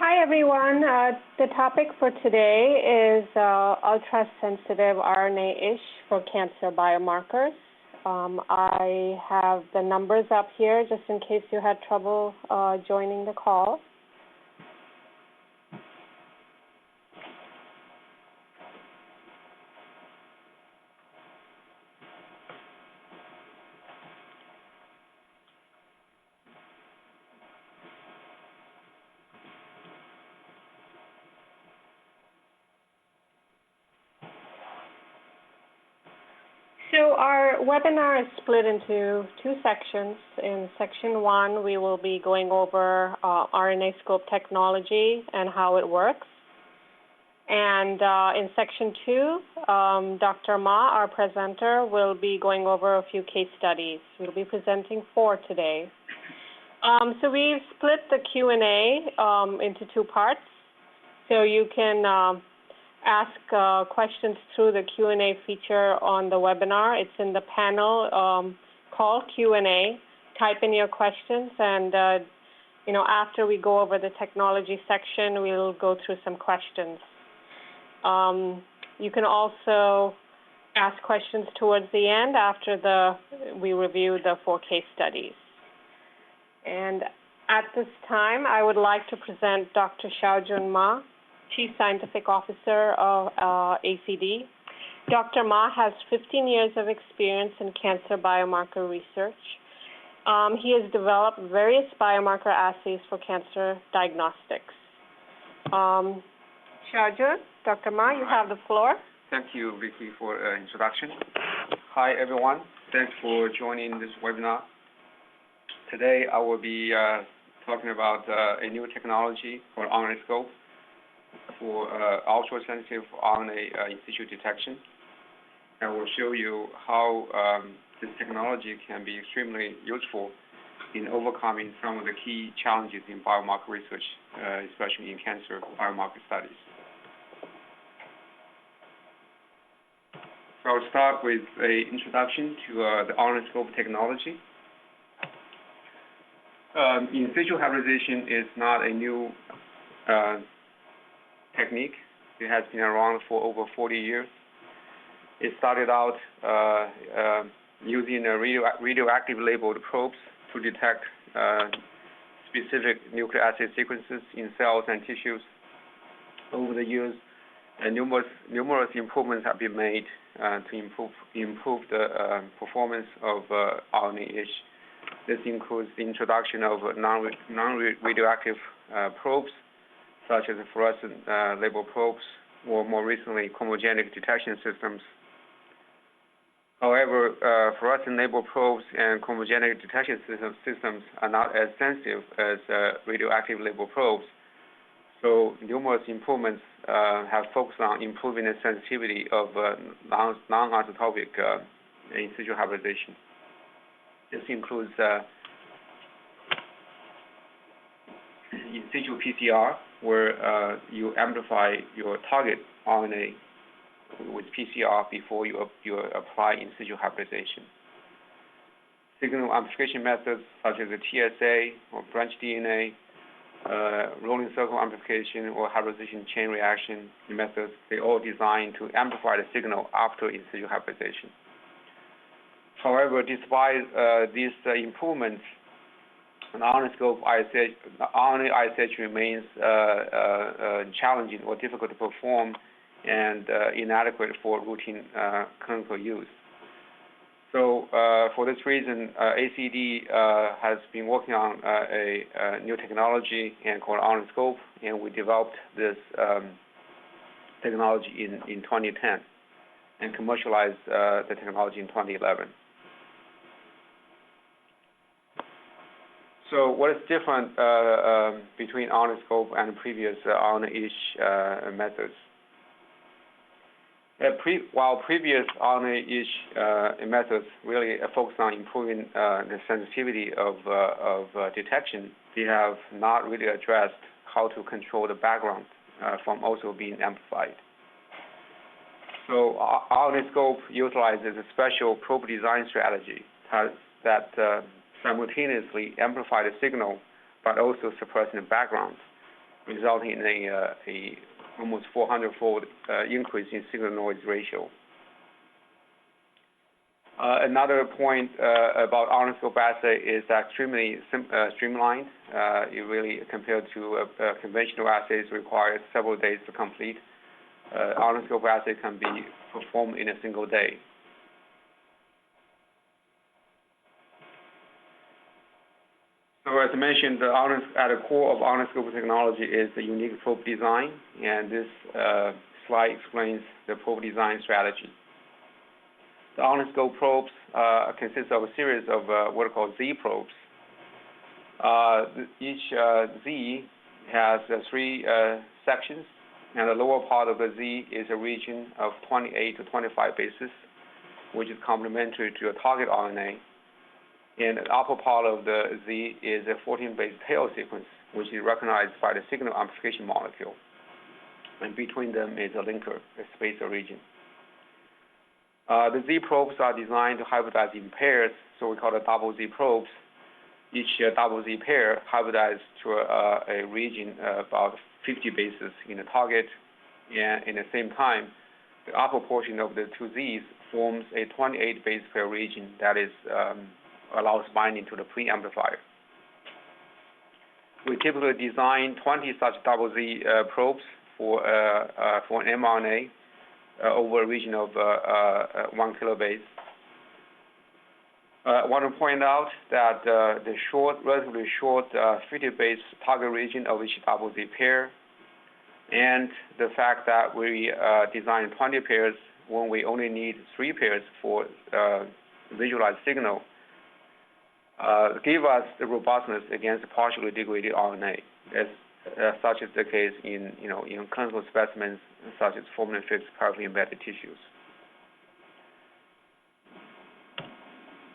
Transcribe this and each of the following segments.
Hi, everyone. The topic for today is ultrasensitive RNA-ish for cancer biomarkers. I have the numbers up here just in case you had trouble joining the call. So our webinar is split into two sections. In section one, we will be going over RNAscope technology and how it works. And in section two, Dr. Ma, our presenter, will be going over a few case studies. We'll be presenting 4 today. So we've split the Q&A into 2 parts. So you can ask questions through the Q&A feature on the webinar. It's in the panel called Q&A. Type in your questions, and after we go over the technology section, we'll go through some questions. You can also ask questions towards the end after we review the 4 case studies. And at this time, I would like to present Dr. Xiaojun Ma, Chief Scientific Officer of ACD. Dr. Ma has 15 years of experience in cancer biomarker research. He has developed various biomarker assays for cancer diagnostics. Xiaojun, Dr. Ma, you have the floor. Thank you, Vicky, for the introduction. Hi, everyone. Thanks for joining this webinar. Today, I will be talking about a new technology called RNAscope for ultrasensitive RNA in situ detection. I will show you how this technology can be extremely useful in overcoming some of the key challenges in biomarker research, especially in cancer biomarker studies. So I'll start with an introduction to the RNAscope technology. In situ hybridization is not a new technique. It has been around for over 40 years. It started out using radioactive labeled probes to detect specific nucleic acid sequences in cells and tissues. Over the years, numerous improvements have been made to improve the performance of RNA-ish. This includes the introduction of non-radioactive probes, such as fluorescent label probes, or more recently, chromogenic detection systems. However, fluorescent label probes and chromogenic detection systems are not as sensitive as radioactive label probes. So numerous improvements have focused on improving the sensitivity of non-isotopic in situ hybridization. This includes in situ PCR, where you amplify your target RNA with PCR before you apply in situ hybridization. Signal amplification methods such as the TSA or branch DNA, rolling circle amplification, or hybridization chain reaction methods, they all designed to amplify the signal after in situ hybridization. However, despite these improvements, an RNAscope RNA ISH remains challenging or difficult to perform and inadequate for routine clinical use. So for this reason, ACD has been working on a new technology called RNAscope, and we developed this technology in 2010 and commercialized the technology in 2011. So what is different between RNAscope and previous RNA-ish methods? While previous RNA-ish methods really focused on improving the sensitivity of detection, they have not really addressed how to control the background from also being amplified. So RNAscope utilizes a special probe design strategy that simultaneously amplify the signal, but also suppressing the background. resulting in a almost 400-fold increase in signal-noise ratio. Another point about RNAscope assay is extremely streamlined. It really, compared to conventional assays, requires several days to complete. RNAscope assay can be performed in a single day. So as I mentioned, at the core of RNAscope technology is the unique probe design, and this slide explains the probe design strategy. The RNAscope probes consist of a series of what are called Z probes. Each Z has 3 sections, and the lower part of the Z is a region of 28 to 25 bases, which is complementary to a target RNA. And the upper part of the Z is a 14-base tail sequence, which is recognized by the signal amplification molecule. And between them is a linker, a spacer region. The Z probes are designed to hybridize in pairs, so we call it double Z probes. Each double Z pair hybridizes to a region about 50 bases in the target, and in the same time, the upper portion of the 2 Zs forms a 28 base pair region that is allows binding to the pre-amplifier. We typically design 20 such double Z probes for an mRNA over a region of 1 kilobase. I want to point out that the relatively short 50-base target region of each double Z pair, and the fact that we design 20 pairs when we only need 3 pairs for visualized signal, give us the robustness against partially degraded RNA, as such is the case in clinical specimens such as formalin-fixed paracrine embedded tissues.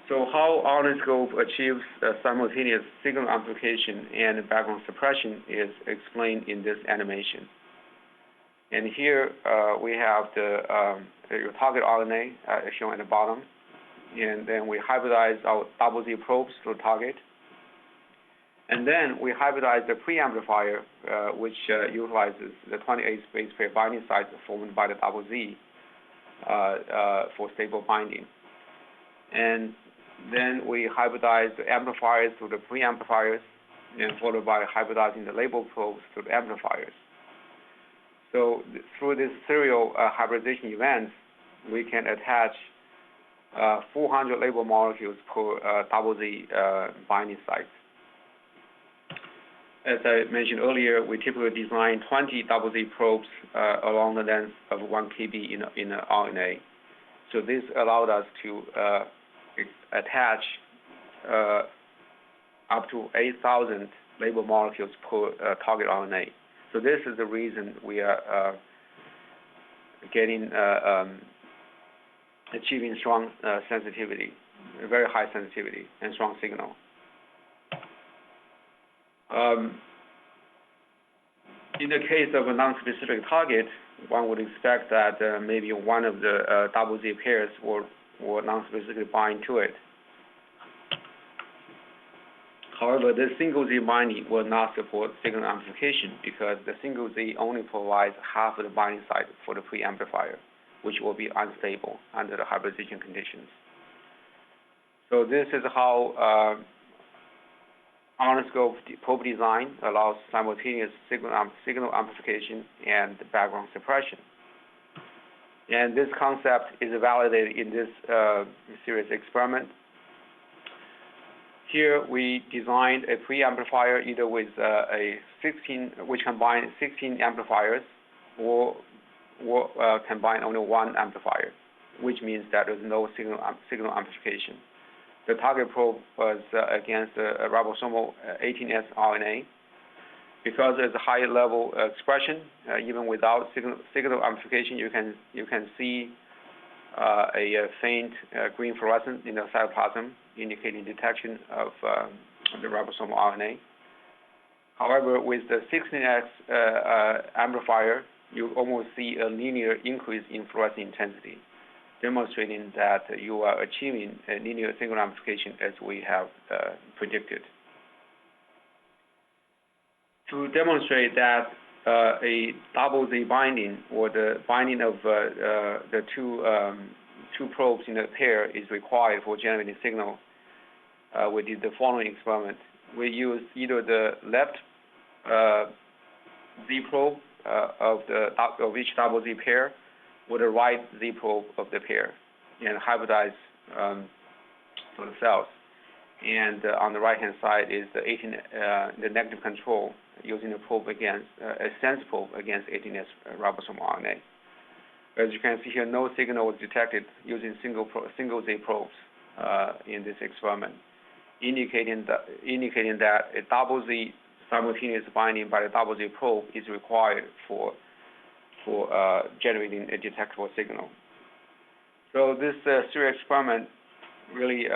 So how RNAscope achieves simultaneous signal amplification and background suppression is explained in this animation. And here we have the target RNA shown at the bottom, and then we hybridize our double Z probes to the target. And then we hybridize the preamplifier, which utilizes the 28 base pair binding sites formed by the double Z for stable binding. And then we hybridize the amplifiers to the preamplifiers, and followed by hybridizing the label probes to the amplifiers. So through this serial hybridization events, we can attach 400 label molecules per double Z binding site. As I mentioned earlier, we typically design 20 double Z probes along the length of 1 kb in an RNA. So this allowed us to attach up to 8,000 label molecules per target RNA. So this is the reason we are achieving strong sensitivity, very high sensitivity, and strong signal. In the case of a non-specific target, one would expect that maybe one of the double Z pairs will non-specifically bind to it. However, the single Z binding will not support signal amplification because the single Z only provides half of the binding site for the preamplifier, which will be unstable under the hybridization conditions. So this is how RNAscope probe design allows simultaneous signal amplification and background suppression. And this concept is validated in this series experiment. Here we designed a preamplifier either with which combines 16 amplifiers, or combine only 1 amplifier, which means that there's no signal amplification. The target probe was against a ribosomal 18S RNA. Because there's a high level expression, even without signal amplification, you can see a faint green fluorescence in the cytoplasm, indicating detection of the ribosomal RNA. However, with the 16X amplifier, you almost see a linear increase in fluorescence intensity, demonstrating that you are achieving a linear signal amplification as we have predicted. To demonstrate that a double Z binding, or the binding of the two probes in a pair, is required for generating signal, we did the following experiment. We used either the left Z probe of each double Z pair, or the right Z probe of the pair, and hybridize for the cells. And on the right-hand side is the negative control, using a probe against a sense probe against 18S ribosomal RNA. As you can see here, no signal was detected using single Z probes in this experiment, indicating that a double Z simultaneous binding by the double Z probe is required for generating a detectable signal. So this serial experiment really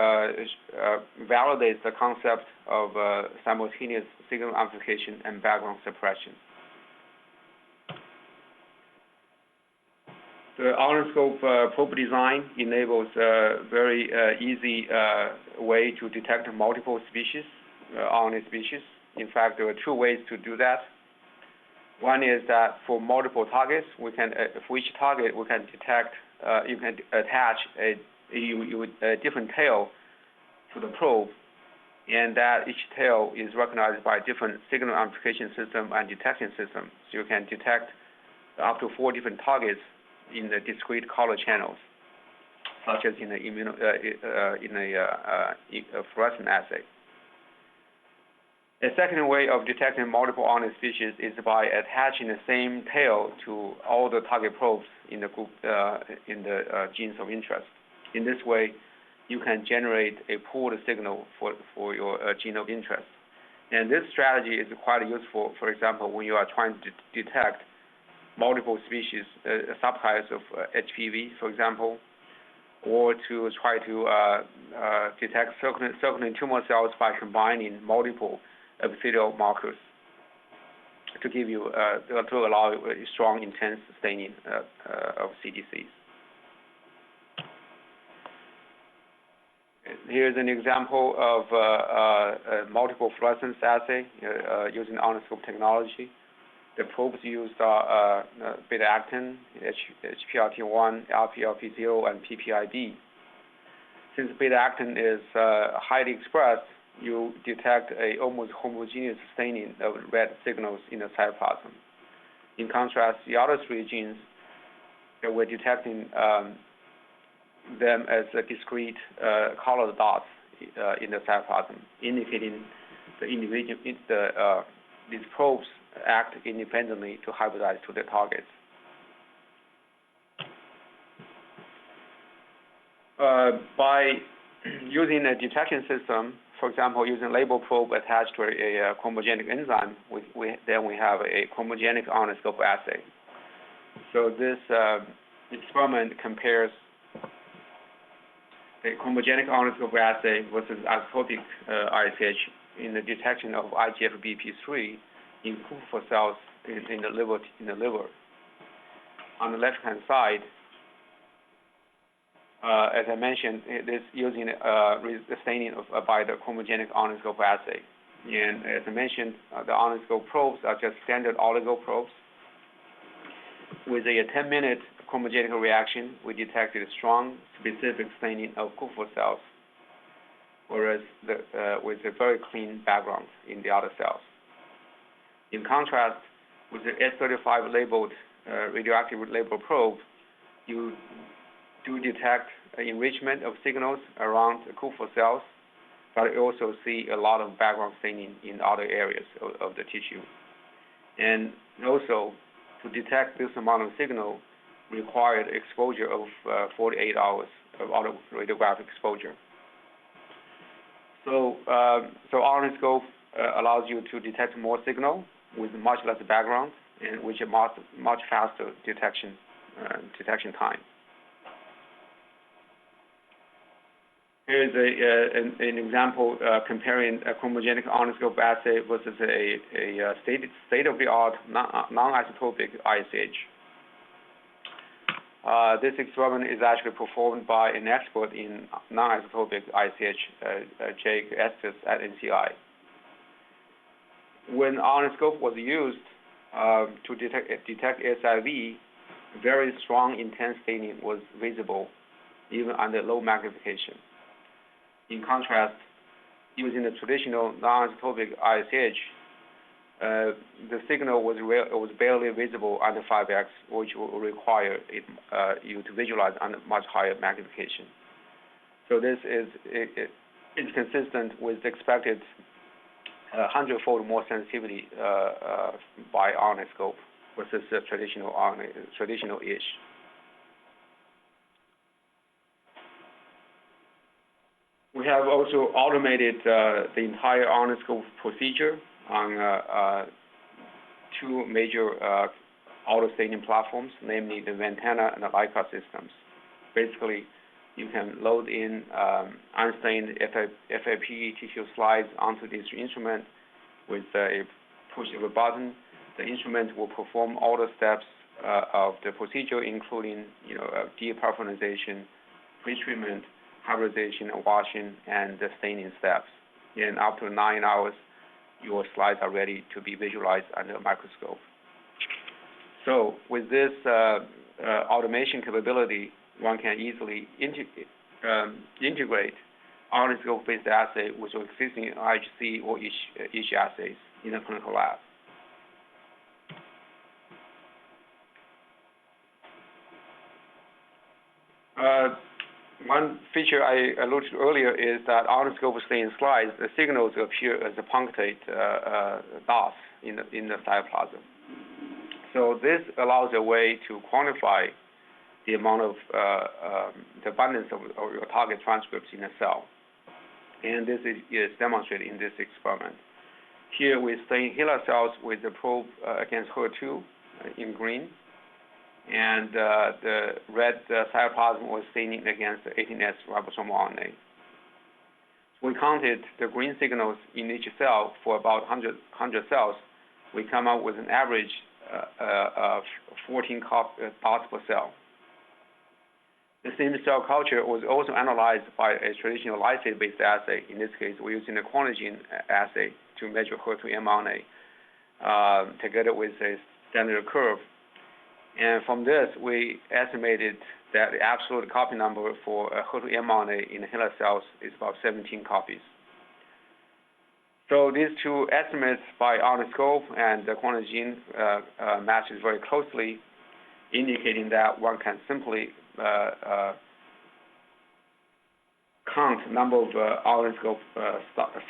validates the concept of simultaneous signal amplification and background suppression. The RNAscope probe design enables a very easy way to detect multiple species, RNA species. In fact, there are two ways to do that. One is that for multiple targets, for each target, we can detect, you can attach a different tail to the probe, and that each tail is recognized by a different signal amplification system and detection system. So you can detect up to 4 different targets in the discrete color channels, such as in a fluorescence assay. A second way of detecting multiple RNA species is by attaching the same tail to all the target probes in the group in the genes of interest. In this way, you can generate a pooled signal for your gene of interest. And this strategy is quite useful, for example, when you are trying to detect multiple species, subtypes of HPV, for example, or to try to detect circulating tumor cells by combining multiple epithelial markers to give you to allow a strong, intense staining of CDCs. Here's an example of a multiple fluorescence assay using RNAscope technology. The probes used are beta-actin, HPRT1, LPLP0, and PPID. Since beta-actin is highly expressed, you detect a almost homogeneous staining of red signals in the cytoplasm. In contrast, the other 3 genes that we're detecting them as a discrete colored dots in the cytoplasm, indicating these probes act independently to hybridize to the targets. By using a detection system, for example, using label probe attached to a chromogenic enzyme, then we have a chromogenic RNAscope assay. So this experiment compares a chromogenic RNAscope assay versus isotopic ISH in the detection of IGF-BP3 in Kupffer cells in the liver. On the left-hand side, as I mentioned, it is using the staining by the chromogenic RNAscope assay. And as I mentioned, the RNAscope probes are just standard oligo probes. With a 10-minute chromogenic reaction, we detected a strong, specific staining of Kupffer cells, whereas with a very clean background in the other cells. In contrast, with the S35 labeled radioactive label probe, you do detect enrichment of signals around the Kupffer cells, but you also see a lot of background staining in other areas of the tissue. And also, to detect this amount of signal required exposure of 48 hours of autoradiographic exposure. So RNAscope allows you to detect more signal with much less background, and which is much faster detection time. Here's an example comparing a chromogenic RNAscope assay versus a state-of-the-art non-isotopic ISH. This experiment is actually performed by an expert in non-isotopic ISH, Jake Estes at NCI. when RNAscope was used to detect SIV, very strong intense staining was visible even under low magnification. In contrast, using the traditional non-isotopic ISH, the signal was barely visible under 5x, which will require you to visualize under much higher magnification. So this is consistent with expected 100-fold more sensitivity by RNAscope versus traditional-ish. We have also automated the entire RNAscope procedure on two major auto-staining platforms, namely the Ventana and the Leica systems. Basically, you can load in unstained FAP tissue slides onto this instrument with a push of a button. The instrument will perform all the steps of the procedure, including deparaffinization, pretreatment, hybridization, washing, and the staining steps. And after 9 hours, your slides are ready to be visualized under a microscope. So with this automation capability, one can easily integrate RNAscope-based assay with existing IHC or ISH assays in a clinical lab. One feature I alluded to earlier is that RNAscope staining slides, the signals appear as a punctate dots in the cytoplasm. So this allows a way to quantify the amount of the abundance of your target transcripts in a cell. And this is demonstrated in this experiment. Here we stain HeLa cells with the probe against HER2 in green, and the red cytoplasm was staining against the 18S ribosomal RNA. So we counted the green signals in each cell for about 100 cells. We come up with an average of 14 dots per cell. The same cell culture was also analyzed by a traditional lysate-based assay. In this case, we're using a quantigene assay to measure HER2 mRNA together with a standard curve. And from this, we estimated that the absolute copy number for HER2 mRNA in the HeLa cells is about 17 copies. So these two estimates by RNAscope and the quantigene matches very closely, indicating that one can simply count number of RNAscope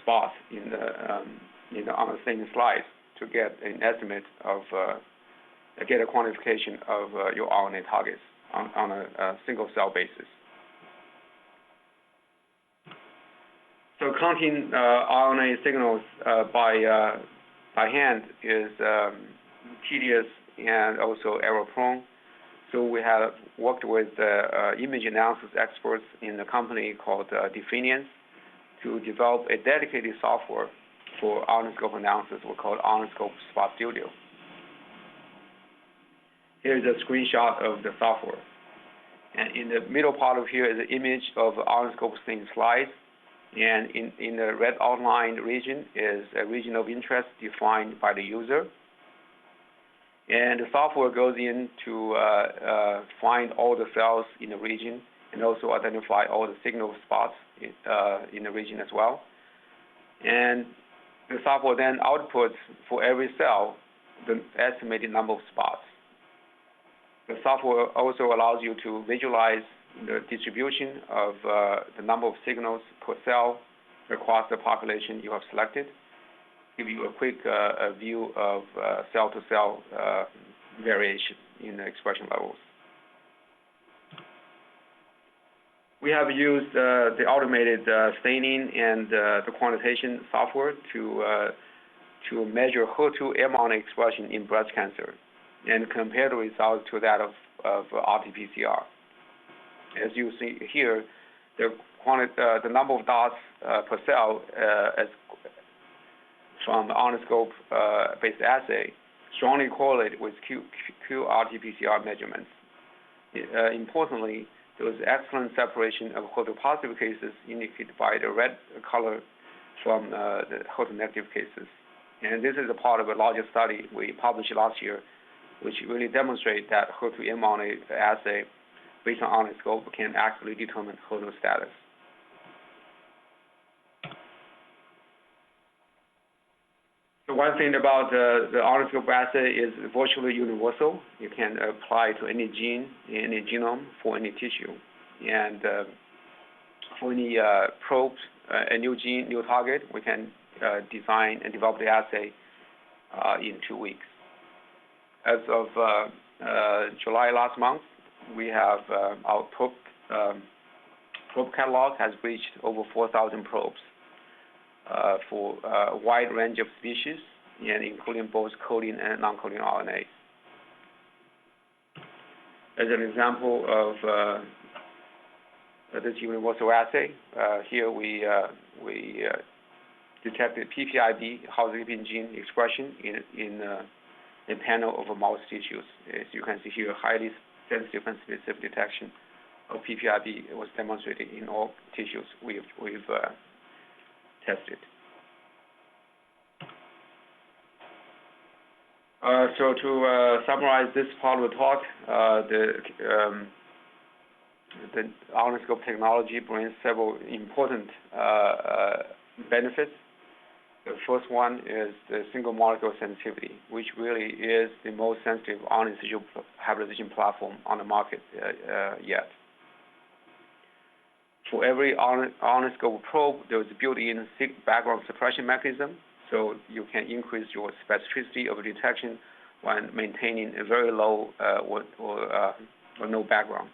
spots in the on the staining slides to get an estimate of get a quantification of your RNA targets on a single cell basis. So counting RNA signals by hand is tedious and also error-prone. So we have worked with image analysis experts in a company called Definiens to develop a dedicated software for RNAscope analysis. We call it RNAscope Spot Studio. Here's a screenshot of the software. And in the middle part of here is an image of RNAscope staining slides. And in the red outlined region is a region of interest defined by the user. And the software goes in to find all the cells in the region and also identify all the signal spots in the region as well. And the software then outputs for every cell the estimated number of spots. The software also allows you to visualize the distribution of the number of signals per cell across the population you have selected, give you a quick view of cell-to-cell variation in the expression levels. We have used the automated staining and the quantitation software to measure HER2 mRNA expression in breast cancer and compare the results to that of RT-PCR. As you see here, the number of dots per cell from the RNAscope-based assay strongly correlate with qRT-PCR measurements. Importantly, there was excellent separation of HER2-positive cases indicated by the red color from the HER2-negative cases. And this is a part of a larger study we published last year, which really demonstrates that HER2 mRNA assay based on RNAscope can actually determine HER2 status. So one thing about the RNAscope assay is virtually universal. You can apply to any gene in any genome for any tissue. And for any probe, a new gene, new target, we can design and develop the assay in 2 weeks. As of July last month, we have our probe catalog has reached over 4,000 probes for a wide range of species, and including both coding and non-coding RNAs. As an example of this universal assay, here we detected PPIB, housekeeping gene expression in a panel of mouse tissues. As you can see here, highly sensitive and specific detection of PPIB was demonstrated in all tissues we've tested. So to summarize this part of the talk, the RNAscope technology brings several important benefits. The first one is the single molecule sensitivity, which really is the most sensitive RNA situ hybridization platform on the market yet. For every RNAscope probe, there is a built-in background suppression mechanism, so you can increase your specificity of detection while maintaining a very low or no background.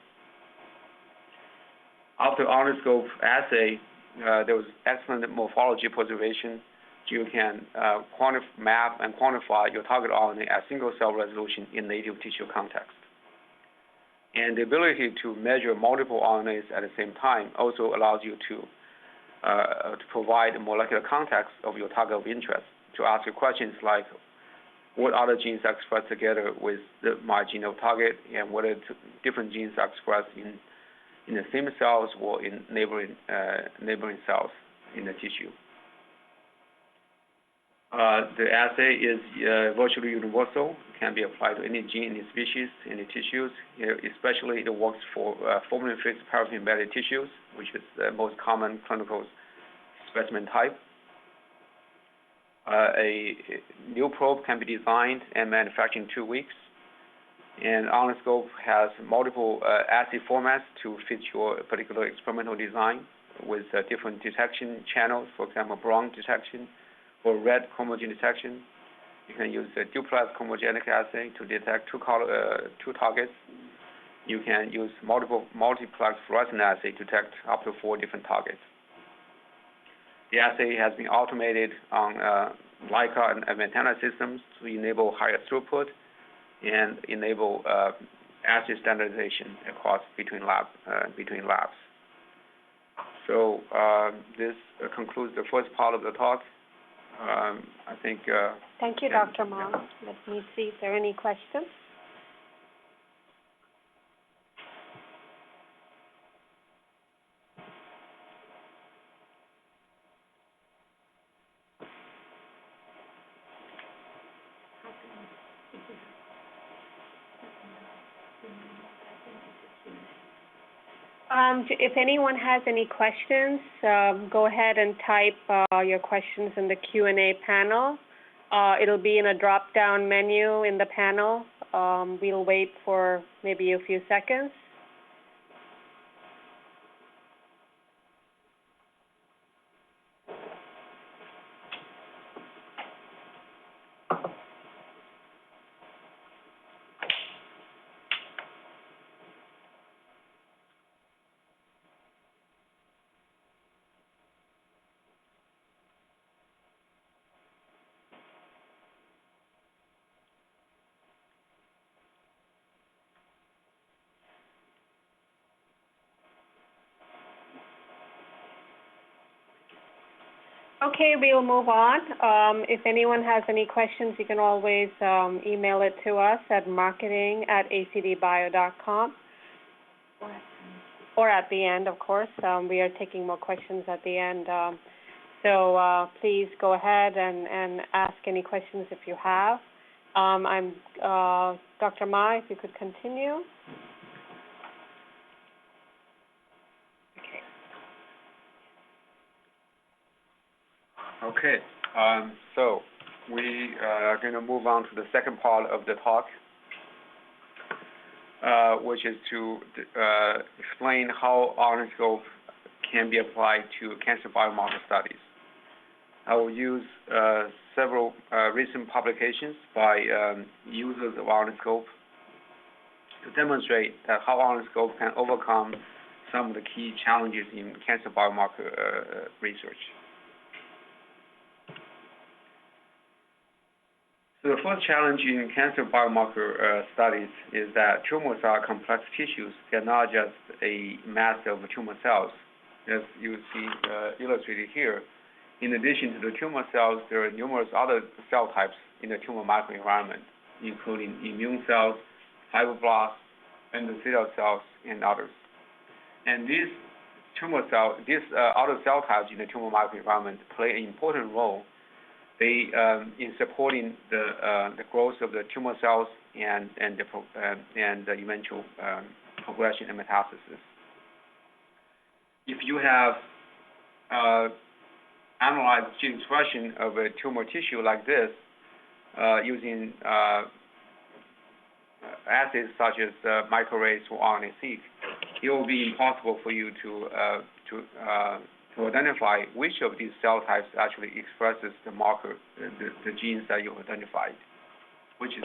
After RNAscope assay, there was excellent morphology preservation. You can map and quantify your target RNA at single-cell resolution in native tissue context. And the ability to measure multiple RNAs at the same time also allows you to provide a molecular context of your target of interest, to ask you questions like, what other genes are expressed together with my gene of target, and what are different genes are expressed in the same cells or in neighboring cells in the tissue. The assay is virtually universal. It can be applied to any gene, any species, any tissues. Especially it works for formalin-fixed paraffin-embedded tissues, which is the most common clinical specimen type. A new probe can be designed and manufactured in 2 weeks. And RNAscope has multiple assay formats to fit your particular experimental design with different detection channels, for example, brown detection or red chromogen detection. You can use a duplex chromogenic assay to detect two targets. You can use multiplex fluorescence assay to detect up to 4 different targets. The assay has been automated on Leica and Ventana systems to enable higher throughput and enable assay standardization across between labs. So this concludes the first part of the talk. I think. Thank you, Dr. Ma. Let me see if there are any questions. If anyone has any questions, go ahead and type your questions in the Q&A panel. It'll be in a drop-down menu in the panel. We'll wait for maybe a few seconds. Okay, we'll move on. If anyone has any questions, you can always email it to us at marketing@acdbio.com. Or at the end, of course. We are taking more questions at the end. So please go ahead and ask any questions if you have. I'm Dr. Ma, if you could continue. Okay. So we are going to move on to the second part of the talk, which is to explain how RNAscope can be applied to cancer biomarker studies. I will use several recent publications by users of RNAscope to demonstrate that how RNAscope can overcome some of the key challenges in cancer biomarker research. So the first challenge in cancer biomarker studies is that tumors are complex tissues. They're not just a mass of tumor cells, as you see illustrated here. In addition to the tumor cells, there are numerous other cell types in the tumor microenvironment, including immune cells, fibroblasts, endothelial cells, and others. And these other cell types in the tumor microenvironment play an important role in supporting the growth of the tumor cells and the eventual progression and metastasis. If you have analyzed gene expression of a tumor tissue like this using assays such as microarrays or RNA-seq, it will be impossible for you to identify which of these cell types actually expresses the marker, the genes that you identified, which is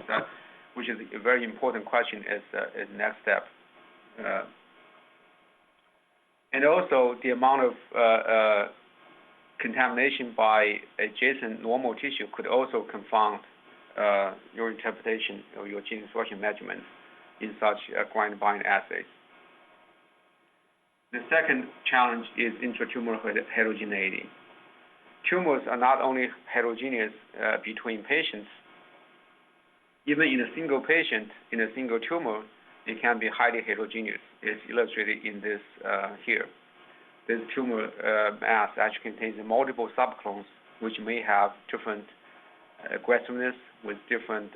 a very important question as the next step. And also the amount of contamination by adjacent normal tissue could also confound your interpretation of your gene expression measurements in such grind-bind assays. The second challenge is intratumor heterogeneity. Tumors are not only heterogeneous between patients, even in a single patient, in a single tumor, it can be highly heterogeneous. It's illustrated in this here. This tumor mass actually contains multiple subclones, which may have different aggressiveness with different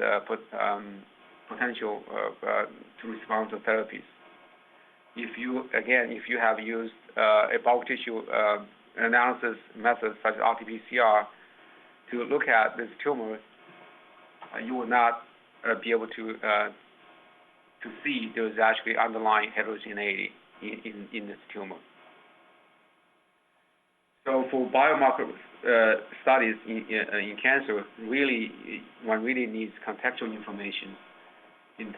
potential to respond to therapies. If you have used a bulk tissue analysis method such as RT-PCR to look at this tumor, you will not be able to see there is actually underlying heterogeneity in this tumor. So for biomarker studies in cancer, one really needs contextual information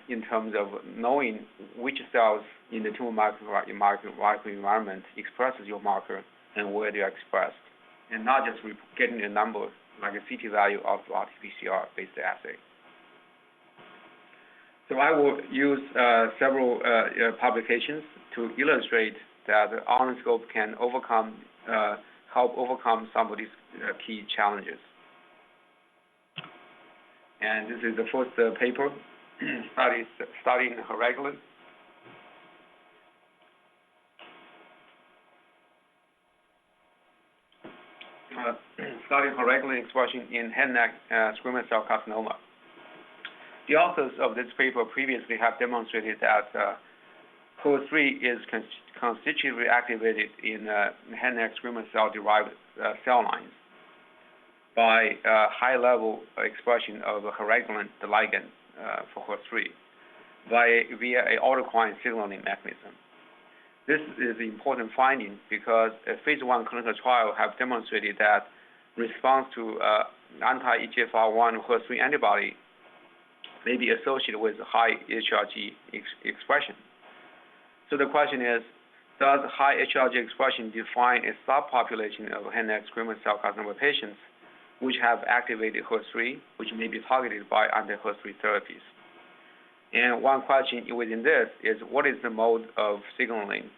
in terms of knowing which cells in the tumor microenvironment expresses your marker and where they are expressed, and not just getting a number like a CT value of RT-PCR-based assay. So I will use several publications to illustrate that RNAscope can help overcome some of these key challenges. And this is the first paper, studying Hereglan. Studying Hereglan expression in head and neck squamous cell carcinoma. The authors of this paper previously have demonstrated that HER3 is constitutively activated in head and neck squamous cell-derived cell lines by high-level expression of Hereglan, the ligand for HER3, via an autocrine signaling mechanism. This is an important finding because a phase 1 clinical trial have demonstrated that response to anti-EGFR1 HER3 antibody may be associated with high HRG expression. So the question is, does high HRG expression define a subpopulation of head and neck squamous cell carcinoma patients which have activated HER3, which may be targeted by anti-HER3 therapies? And one question within this is, what is the mode of signaling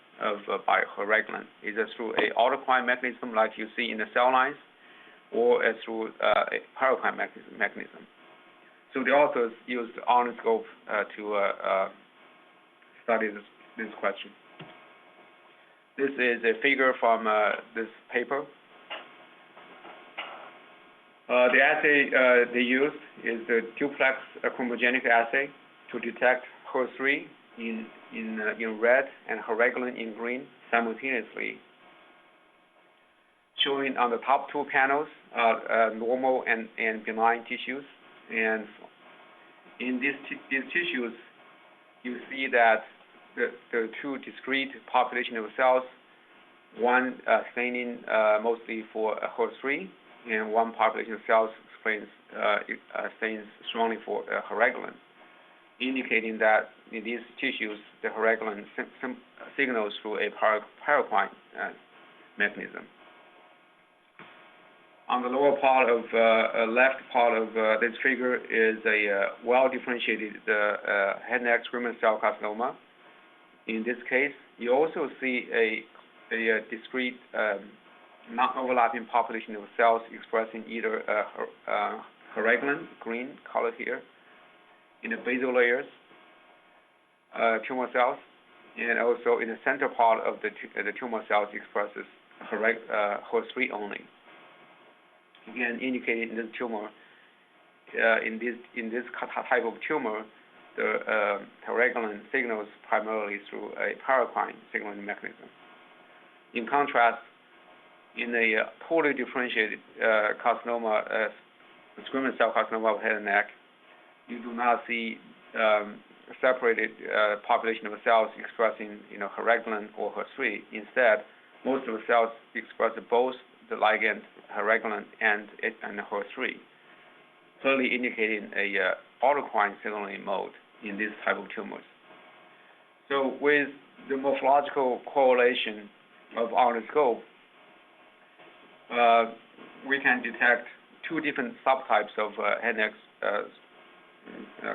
by Hereglan? Is it through an autocrine mechanism like you see in the cell lines, or through a paracrine mechanism? So the authors used RNAscope to study this question. This is a figure from this paper. The assay they used is the duplex chromogenic assay to detect HER3 in red and heregulin in green simultaneously, showing on the top two panels normal and benign tissues. And in these tissues, you see that the two discrete population of cells, one staining mostly for HER3, and one population of cells stains strongly for heregulin, indicating that in these tissues, the heregulin signals through a paracrine mechanism. On the lower part of left part of this figure is a well-differentiated head and neck squamous cell carcinoma. In this case, you also see a discrete, non-overlapping population of cells expressing either heregulin, green color here, in the basal layers, tumor cells, and also in the center part of the tumor cells expresses HER3 only. Again, indicating in this tumor, in this type of tumor, the heregulin signals primarily through a paracrine signaling mechanism. In contrast, in a poorly differentiated carcinoma, squamous cell carcinoma of head and neck, you do not see separated population of cells expressing, heregulin or HER3. Instead, most of the cells express both the ligand heregulin and HER3, clearly indicating a autocrine signaling mode in this type of tumors. So with the morphological correlation of RNAscope, we can detect two different subtypes of head and neck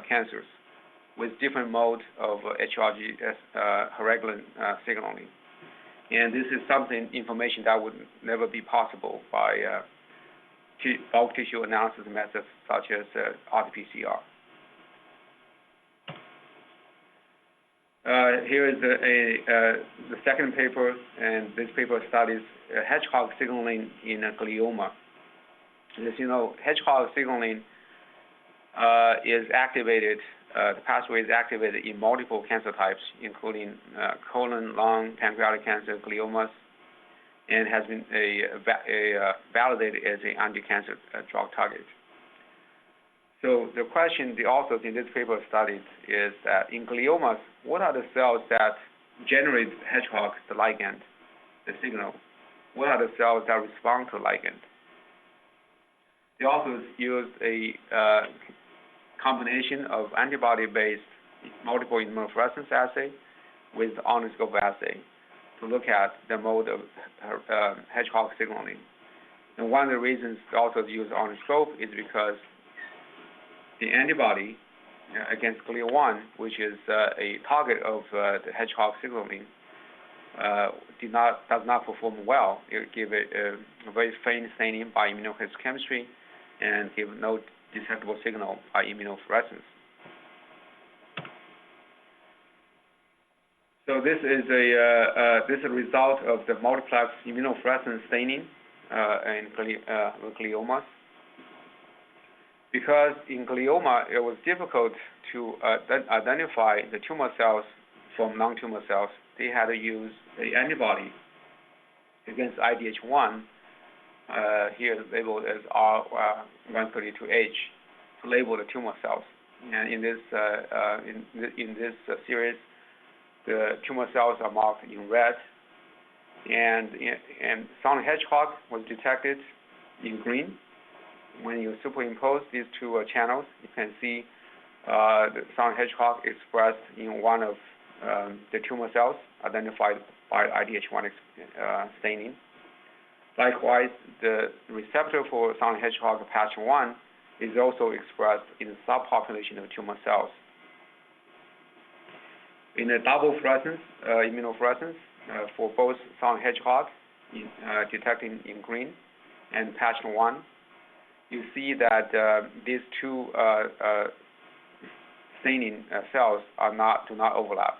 cancers with different mode of HRG heregulin signaling. And this is information that would never be possible by bulk tissue analysis methods such as RT-PCR. Here is the second paper, and this paper studies Hedgehog signaling in a glioma. As you know, Hedgehog signaling is activated. The pathway is activated in multiple cancer types, including colon, lung, pancreatic cancer, gliomas, and has been validated as an anti-cancer drug target. So the question the authors in this paper studied is that in gliomas, what are the cells that generate Hedgehog, the ligand, the signal? What are the cells that respond to ligand? The authors used a combination of antibody-based multiple immunofluorescence assay with RNAscope assay to look at the mode of Hedgehog signaling. And one of the reasons the authors use RNAscope is because the antibody against GLIA1, which is a target of the Hedgehog signaling, does not perform well. It gives a very faint staining by immunohistochemistry and give no detectable signal by immunofluorescence. So this is a result of the multiplex immunofluorescence staining in gliomas. Because in glioma, it was difficult to identify the tumor cells from non-tumor cells, they had to use an antibody against IDH1, here labeled as R132H, to label the tumor cells. And in this series, the tumor cells are marked in red, and Silent Hedgehog was detected in green. When you superimpose these two channels, you can see the Silent Hedgehog expressed in one of the tumor cells identified by IDH1 staining. Likewise, the receptor for Silent Hedgehog patch 1 is also expressed in the subpopulation of tumor cells. In a double fluorescence, immunofluorescence, for both Silent Hedgehog detecting in green and patch 1, you see that these two staining cells do not overlap,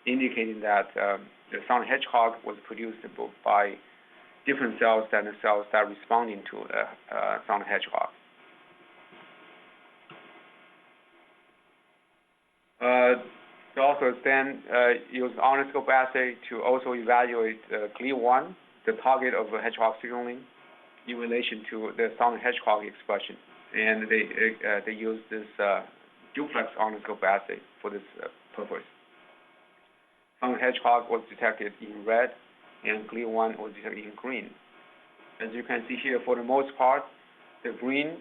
indicating that the Silent Hedgehog was produced by different cells than the cells that are responding to some hedgehog. The authors then use RNAscope assay to also evaluate glioma, the target of hedgehog signaling, in relation to the sound hedgehog expression, and they use this duplex RNAscope assay for this purpose. Sound hedgehog was detected in red, and glioma was detected in green. As you can see here, for the most part, the green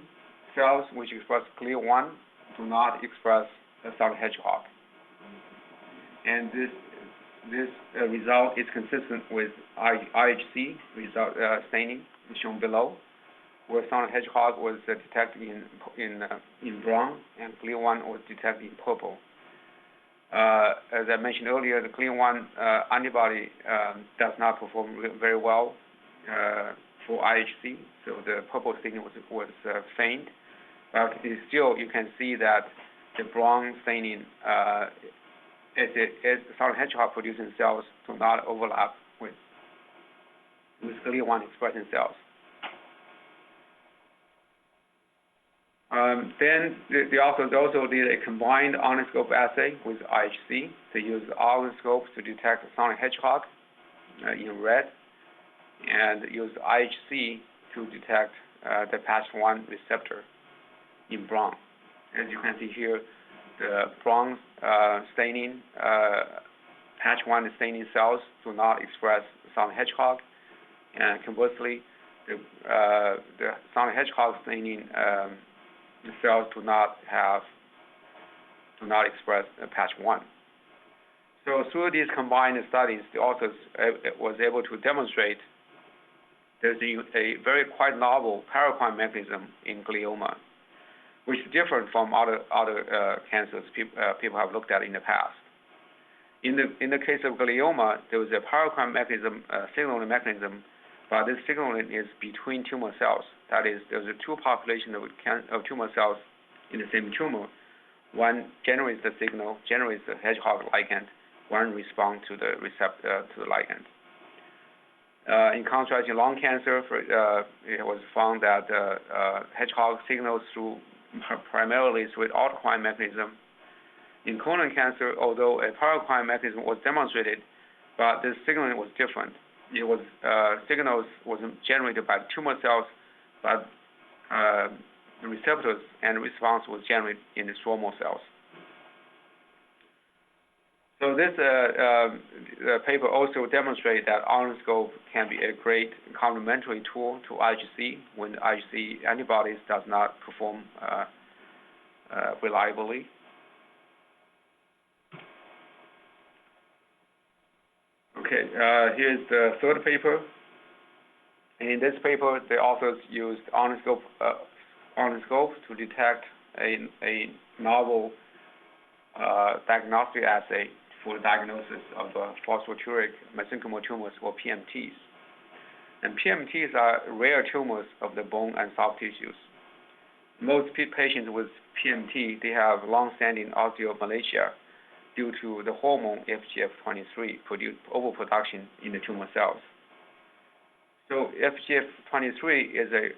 cells which express glioma do not express the sound hedgehog, and this result is consistent with IHC result staining shown below, where sound hedgehog was detected in brown and glioma was detected in purple. As I mentioned earlier, the glioma antibody does not perform very well for IHC, so the purple staining was faint. But still, you can see that the brown staining as sound hedgehog producing cells do not overlap with glioma expressing cells. Then the authors also did a combined RNAscope assay with IHC. They used RNAscope to detect sound hedgehog in red, and used IHC to detect the patch1 receptor in brown. As you can see here, the brown staining, patch1 staining cells do not express sound hedgehog, and conversely, the sound hedgehog staining cells do not express patch1. So through these combined studies, the authors was able to demonstrate there's a very quite novel paracrine mechanism in glioma, which is different from other cancers people have looked at in the past. In the case of glioma, there was a paracrine mechanism, signaling mechanism, but this signaling is between tumor cells. That is, there's a two population of tumor cells in the same tumor. One generates the signal, generates the hedgehog ligand. One responds to the receptor, to the ligand. In contrast, in lung cancer, it was found that hedgehog signals primarily through an autocrine mechanism. In colon cancer, although a paracrine mechanism was demonstrated, but the signaling was different. It was signals wasn't generated by tumor cells, but the receptors and response was generated in the stromal cells. So this paper also demonstrates that RNAscope can be a great complementary tool to IHC when IHC antibodies does not perform reliably. Okay, here's the third paper. In this paper, the authors used RNAscope to detect a novel diagnostic assay for diagnosis of phosphaturic mesenchymal tumors, or PMTs. And PMTs are rare tumors of the bone and soft tissues. Most patients with PMT, they have long-standing osteomalacia due to the hormone FGF23 overproduction in the tumor cells. So FGF23 is a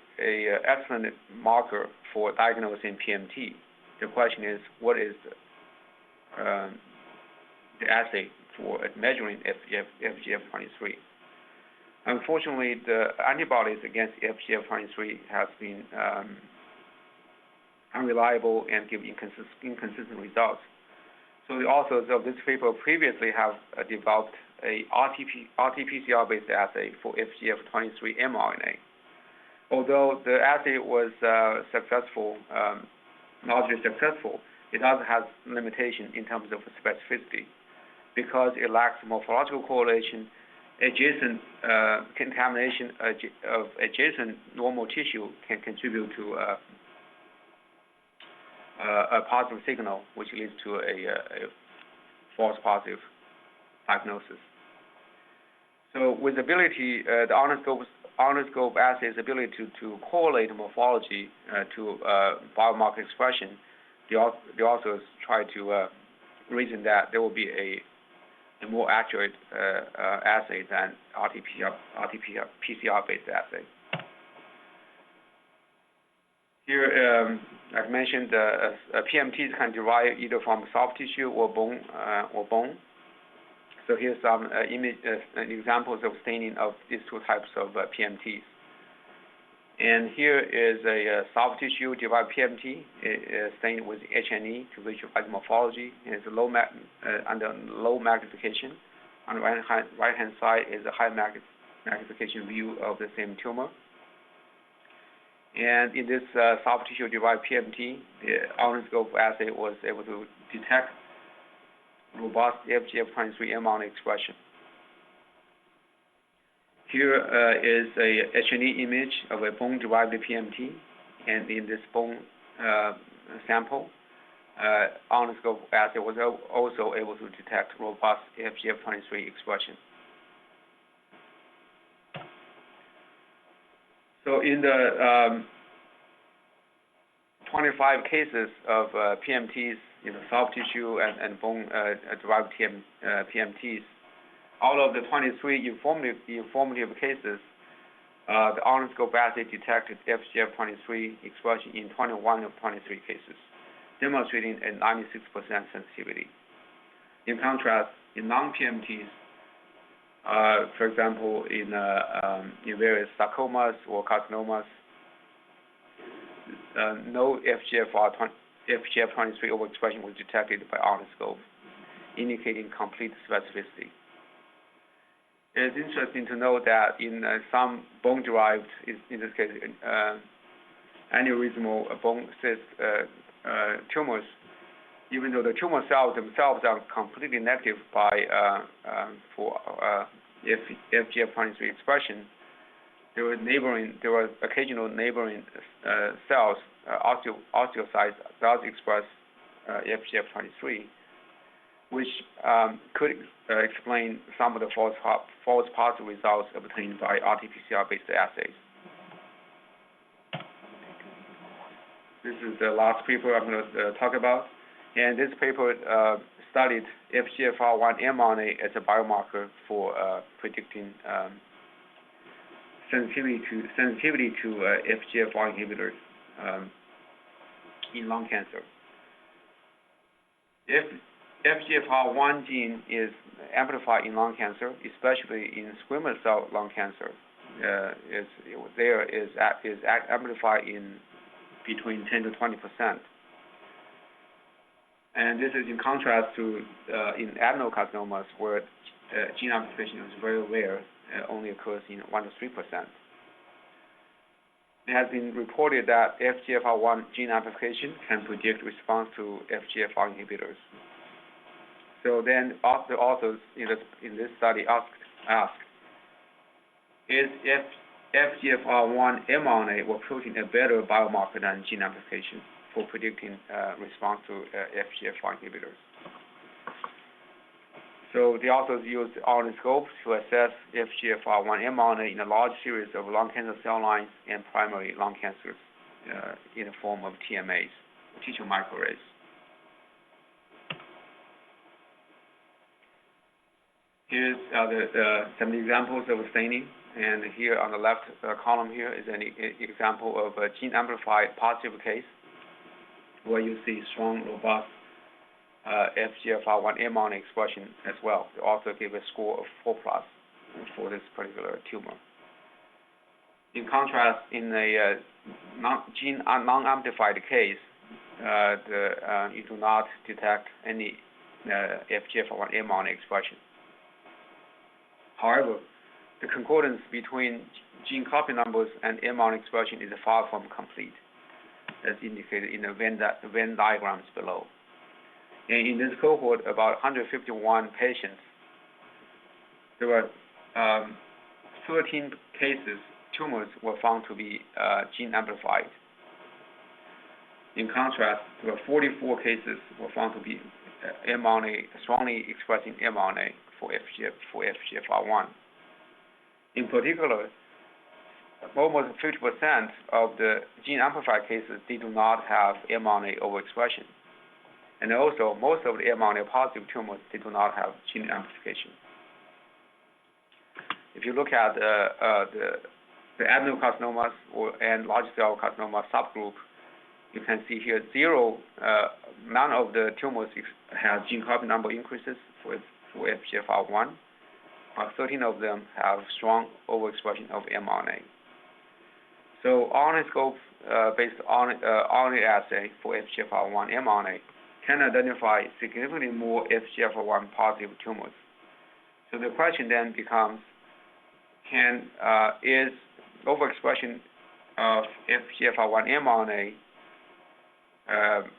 excellent marker for diagnosing PMT. The question is, what is the assay for measuring FGF23? Unfortunately, the antibodies against FGF23 has been unreliable and give inconsistent results. So the authors of this paper previously have developed a RT-PCR-based assay for FGF23 mRNA. Although the assay was successful, largely successful, it also has limitation in terms of specificity because it lacks morphological correlation. Adjacent contamination of adjacent normal tissue can contribute to a positive signal, which leads to a false positive diagnosis. So with ability, the RNAscope assay's ability to correlate morphology to biomarker expression, the authors try to reason that there will be a more accurate assay than PCR-based assay. Here, I've mentioned PMTs can derive either from soft tissue or bone. So here's some examples of staining of these two types of PMTs. And here is a soft tissue derived PMT stained with H&E to visualize morphology. And it's under low magnification. On the right-hand side is a high magnification view of the same tumor. And in this soft tissue derived PMT, the RNAscope assay was able to detect robust FGF23 mRNA expression. Here is a H&E image of a bone-derived PMT, and in this bone sample, RNAscope assay was also able to detect robust FGF23 expression. So in the 25 cases of PMTs, soft tissue and bone-derived PMTs, out of the 23 informative cases, the RNAscope assay detected FGF23 expression in 21 of 23 cases, demonstrating a 96% sensitivity. In contrast, in non-PMTs, for example, in various sarcomas or carcinomas, no FGF23 overexpression was detected by RNAscope, indicating complete specificity. It is interesting to note that in some bone-derived, in this case, aneurysmal bone cyst tumors, even though the tumor cells themselves are completely negative for FGF23 expression, there were occasional neighboring cells, osteocytes, that express FGF23, which could explain some of the false positive results obtained by RT-PCR-based assays. This is the last paper I'm going to talk about, and this paper studied FGFR1 mRNA as a biomarker for predicting sensitivity to FGFR inhibitors in lung cancer. If FGFR1 gene is amplified in lung cancer, especially in squamous cell lung cancer, is amplified in between 10 to 20%. And this is in contrast to in adenocarcinomas, where gene amplification is very rare, only occurs in 1 to 3%. It has been reported that FGFR1 gene amplification can predict response to FGFR inhibitors. So then the authors in this study asked, is FGFR1 mRNA or protein a better biomarker than gene amplification for predicting response to FGFR inhibitors? So the authors used RNAscope to assess FGFR1 mRNA in a large series of lung cancer cell lines and primary lung cancers in the form of TMAs, tissue microarrays. Here's some examples of staining, and here on the left column here is an example of a gene-amplified positive case where you see strong, robust FGFR1 mRNA expression as well. They also gave a score of 4+ for this particular tumor. In contrast, in a non-amplified case, you do not detect any FGFR1 mRNA expression. However, the concordance between gene copy numbers and mRNA expression is far from complete, as indicated in the Venn diagrams below. And in this cohort, about 151 patients, there were 13 cases, tumors were found to be gene amplified. In contrast, there were 44 cases were found to be mRNA, strongly expressing mRNA for FGFR1. In particular, almost 50% of the gene amplified cases do not have mRNA overexpression. And also, most of the mRNA-positive tumors, they do not have gene amplification. If you look at the adenocarcinomas and large cell carcinoma subgroup, you can see here none of the tumors have gene copy number increases for FGFR1, while 13 of them have strong overexpression of mRNA. So RNAscope-based RNA assay for FGFR1 mRNA can identify significantly more FGFR1 positive tumors. So the question then becomes, is overexpression of FGFR1 mRNA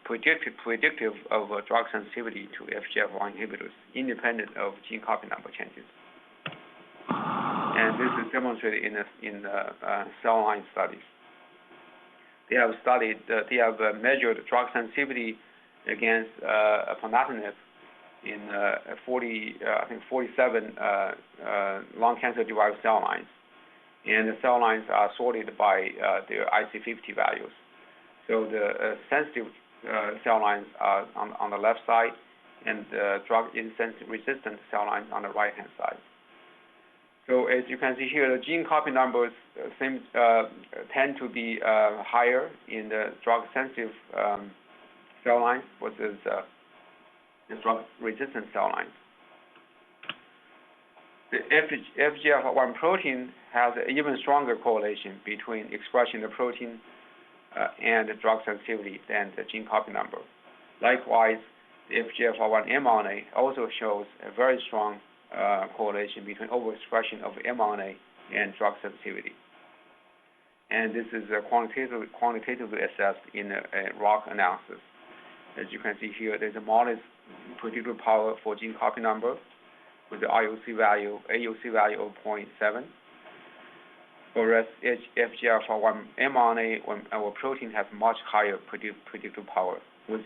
predictive of drug sensitivity to FGFR1 inhibitors, independent of gene copy number changes? And this is demonstrated in cell line studies. They have measured drug sensitivity against ponatinib in 47 lung cancer-derived cell lines, and the cell lines are sorted by their IC50 values. So the sensitive cell lines are on the left side, and the drug-resistant cell lines on the right-hand side. So as you can see here, the gene copy numbers tend to be higher in the drug-sensitive cell lines versus the drug-resistant cell lines. The FGFR1 protein has an even stronger correlation between expression of the protein and the drug sensitivity than the gene copy number. Likewise, the FGFR1 mRNA also shows a very strong correlation between overexpression of mRNA and drug sensitivity. And this is quantitatively assessed in a ROC analysis. As you can see here, there's a modest predictive power for gene copy number with the AUC value of 0.7. Whereas FGFR1 mRNA or protein has much higher predictive power. With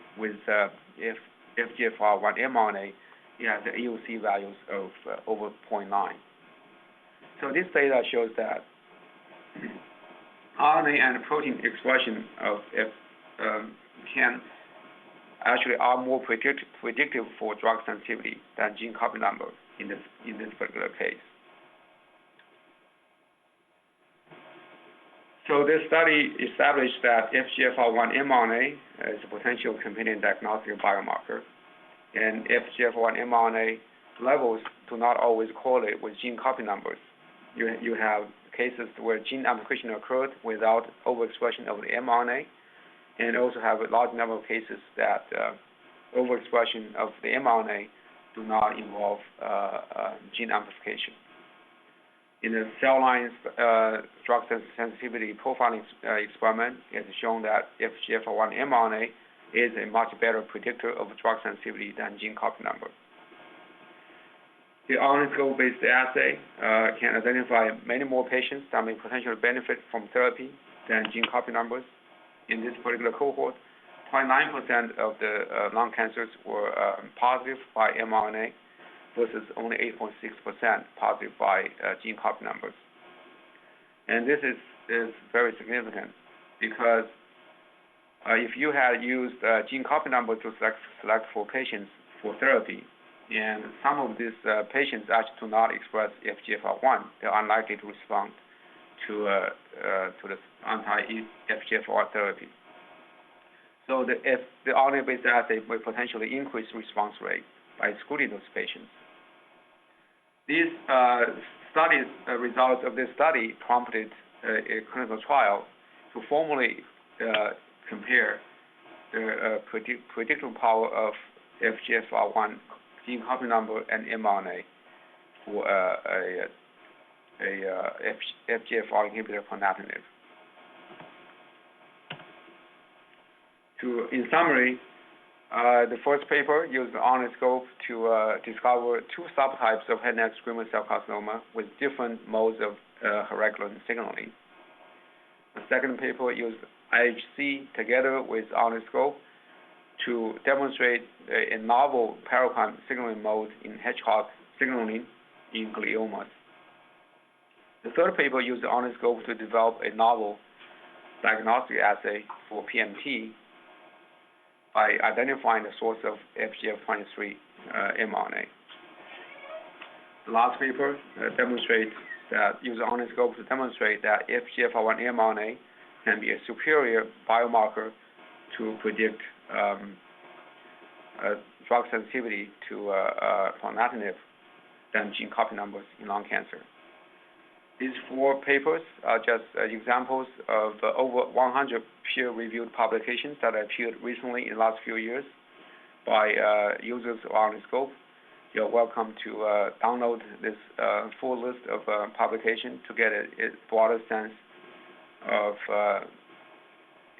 FGFR1 mRNA, it has the AUC values of over 0.9. So this data shows that RNA and protein expression of are more predictive for drug sensitivity than gene copy number in this particular case. So this study established that FGFR1 mRNA is a potential companion diagnostic biomarker, and FGFR1 mRNA levels do not always correlate with gene copy numbers. You have cases where gene amplification occurred without overexpression of the mRNA, and also have a large number of cases that overexpression of the mRNA do not involve gene amplification. In the cell lines drug sensitivity profiling experiment, it has shown that FGFR1 mRNA is a much better predictor of drug sensitivity than gene copy number. The RNAscope-based assay can identify many more patients that may potentially benefit from therapy than gene copy numbers. In this particular cohort, 29% of the lung cancers were positive by mRNA versus only 8.6% positive by gene copy numbers. And this is very significant because if you had used gene copy number to select for patients for therapy, and some of these patients actually do not express FGFR1, they're unlikely to respond to the anti-FGFR therapy. So the RNA-based assay may potentially increase response rate by excluding those patients. These results of this study prompted a clinical trial to formally compare the predictive power of FGFR1 gene copy number and mRNA for a FGFR inhibitor ponatinib. In summary, the first paper used the RNAscope to discover two subtypes of head and neck squamous cell carcinoma with different modes of hereditary signaling. The second paper used IHC together with RNAscope to demonstrate a novel paracrine signaling mode in Hedgehog signaling in gliomas. The third paper used the RNAscope to develop a novel diagnostic assay for PMT by identifying the source of FGF23 mRNA. The last paper demonstrates that uses RNAscope to demonstrate that FGFR1 mRNA can be a superior biomarker to predict drug sensitivity to ponatinib than gene copy numbers in lung cancer. These 4 papers are just examples of over 100 peer-reviewed publications that appeared recently in the last few years by users of RNAscope. You're welcome to download this full list of publications to get a broader sense of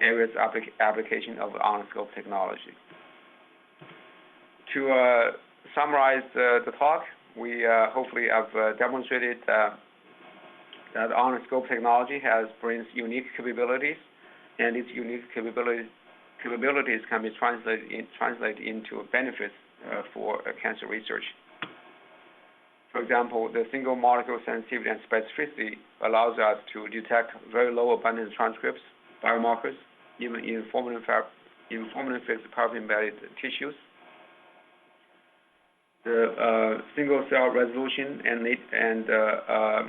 areas application of RNAscope technology. To summarize the talk, we hopefully have demonstrated that RNAscope technology brings unique capabilities, and its unique capabilities can be translated into benefits for cancer research. For example, the single molecule sensitivity and specificity allows us to detect very low abundance transcripts, biomarkers, even in formalin fixed paraffin-embedded tissues. The single cell resolution and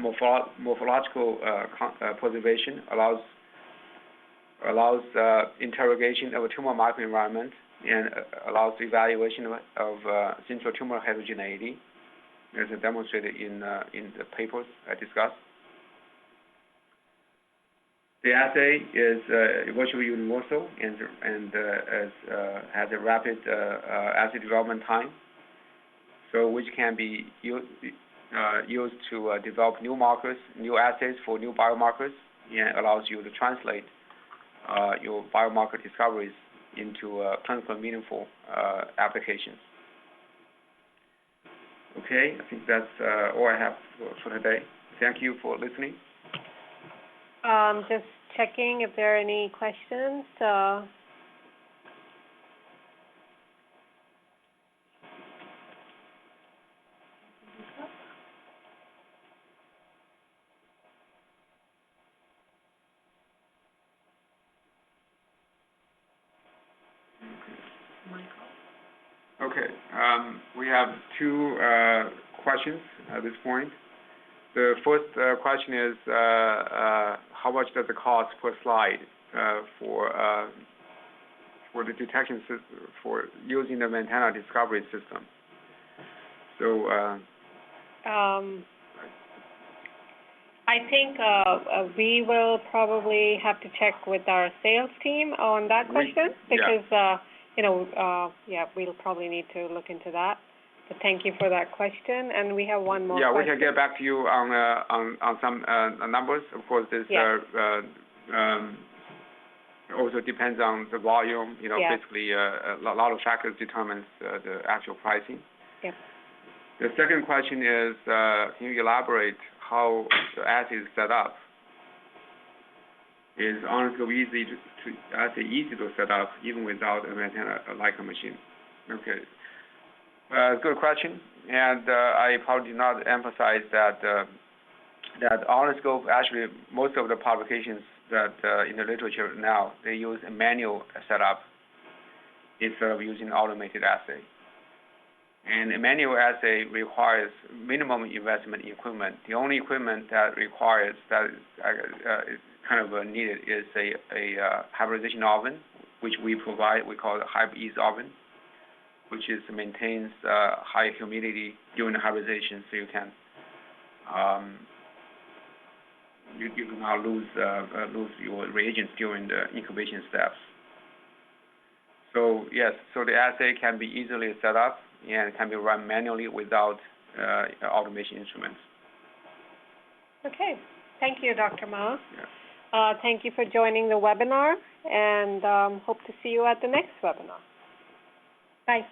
morphological preservation allows interrogation of a tumor microenvironment and allows the evaluation of central tumor heterogeneity, as demonstrated in the papers I discussed. The assay is virtually universal and has a rapid assay development time, so which can be used to develop new markers, new assays for new biomarkers, and allows you to translate your biomarker discoveries into clinically meaningful applications. Okay, I think that's all I have for today. Thank you for listening. Just checking if there are any questions. Okay, we have 2 questions at this point. The first question is how much does it cost per slide for the detection system, for using the Ventana discovery system? So I think we will probably have to check with our sales team on that question because we'll probably need to look into that. But thank you for that question, and we have one more. Yeah, question. We can get back to you on some numbers. Of course, this also depends on the volume. Basically, a lot of factors determines the actual pricing. Yeah. The second question is, can you elaborate how the assay is set up? Is RNAscope easy to set up even without a Ventana-like machine? Okay. Good question, and I probably did not emphasize that RNAscope, actually most of the publications that in the literature now, they use a manual setup instead of using automated assay. And a manual assay requires minimum investment in equipment. The only equipment that requires that is kind of needed is a hybridization oven, which we provide. We call it HybEase oven, which maintains high humidity during the hybridization, so you can you do not lose your reagents during the incubation steps. So yes, so the assay can be easily set up and can be run manually without automation instruments. Okay, thank you, Dr. Ma. Yeah. Thank you for joining the webinar, and hope to see you at the next webinar. Bye.